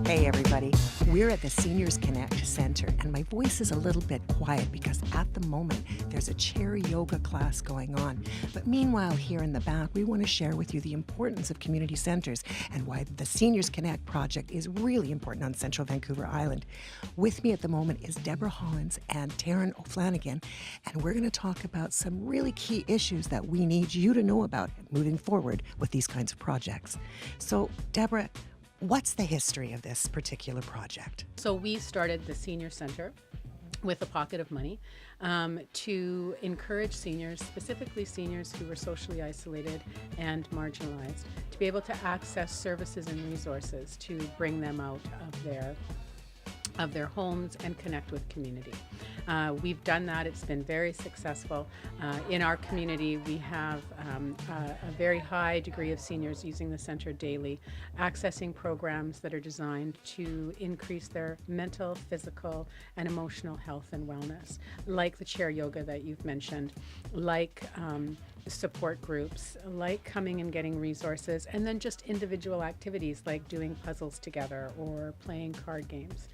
Hey everybody, we're at the Seniors Connect Center and my voice is a little bit quiet because at the moment there's a chair yoga class going on. But meanwhile here in the back we want to share with you the importance of community centers and why the Seniors Connect project is really important on Central Vancouver Island. With me at the moment is Deborah Hollins and Taryn O'Flanagan, and we're going to talk about some really key issues that we need you to know about moving forward with these kinds of projects. So Deborah, what's the history of this particular project? So we started the Senior Center with a pocket of money to encourage seniors, specifically seniors who were socially isolated and marginalized, to be able to access services and resources to bring them out of their homes and connect with community. We've done that. It's been very successful. In our community, we have a very high degree of seniors using the center daily, accessing programs that are designed to increase their mental, physical, and emotional health and wellness, like the chair yoga that you've mentioned, like support groups, like coming and getting resources, and then just individual activities like doing puzzles together or playing card games.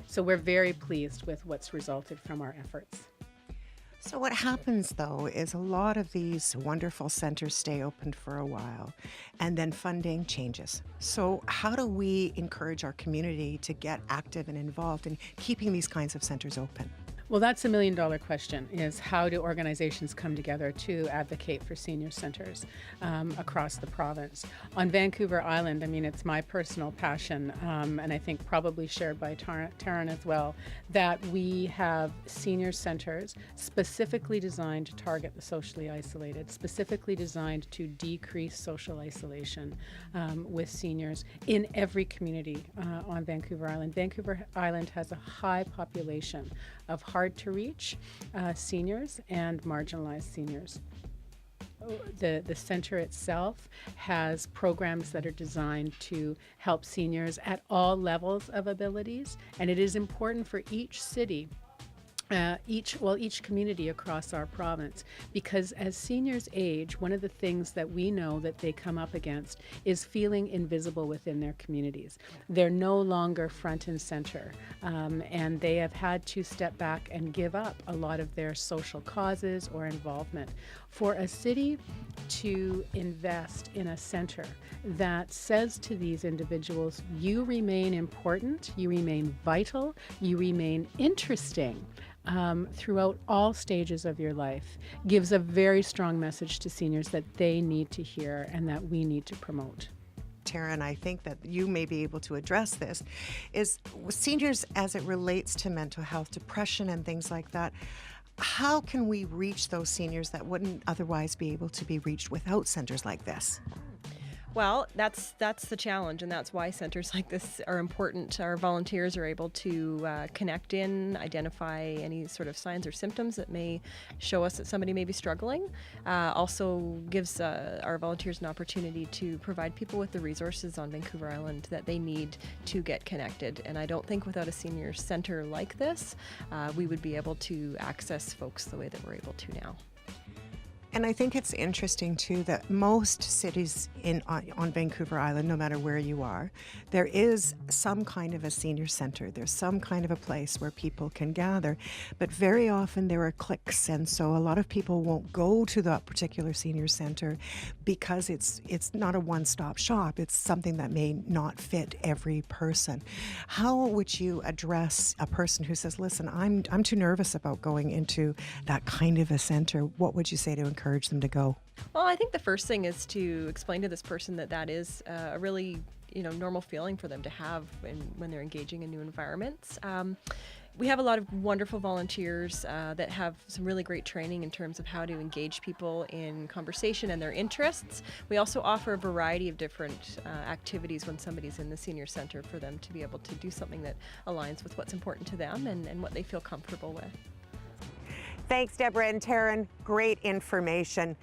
So we're very pleased with what's resulted from our efforts. So what happens though is a lot of these wonderful centers stay open for a while and then funding changes. So how do we encourage our community to get active and involved in keeping these kinds of centers open? Well, that's $1 million question, is how do organizations come together to advocate for senior centers across the province? On Vancouver Island, I mean, it's my personal passion, and I think probably shared by Taryn as well, that we have senior centers specifically designed to target the socially isolated, specifically designed to decrease social isolation with seniors in every community on Vancouver Island. Vancouver Island has a high population of hard to reach seniors and marginalized seniors. The center itself has programs that are designed to help seniors at all levels of abilities, and it is important for each city each community across our province, because as seniors age, one of the things that we know that they come up against is feeling invisible within their communities. They're no longer front and center, and they have had to step back and give up a lot of their social causes or involvement. For a city to invest in a center that says to these individuals, you remain important, you remain vital, you remain interesting, throughout all stages of your life, gives a very strong message to seniors that they need to hear and that we need to promote. Taryn, I think that you may be able to address this, is seniors as it relates to mental health, depression and things like that. How can we reach those seniors that wouldn't otherwise be able to be reached without centers like this? Well, that's the challenge, and that's why centers like this are important. Our volunteers are able to connect in, identify any sort of signs or symptoms that may show us that somebody may be struggling. Also gives our volunteers an opportunity to provide people with the resources on Vancouver Island that they need to get connected. And I don't think without a senior center like this, we would be able to access folks the way that we're able to now. And I think it's interesting, too, that most cities on Vancouver Island, no matter where you are, there is some kind of a senior center. There's some kind of a place where people can gather. But very often there are cliques, and so a lot of people won't go to that particular senior center because it's not a one-stop shop. It's something that may not fit every person. How would you address a person who says, listen, I'm too nervous about going into that kind of a center? What would you say to encourage them to go? Well, I think the first thing is to explain to this person that is a really normal feeling for them to have when they're engaging in new environments. We have a lot of wonderful volunteers that have some really great training in terms of how to engage people in conversation and their interests. We also offer a variety of different activities when somebody's in the senior center for them to be able to do something that aligns with what's important to them and what they feel comfortable with. Thanks, Deborah and Taryn. Great information.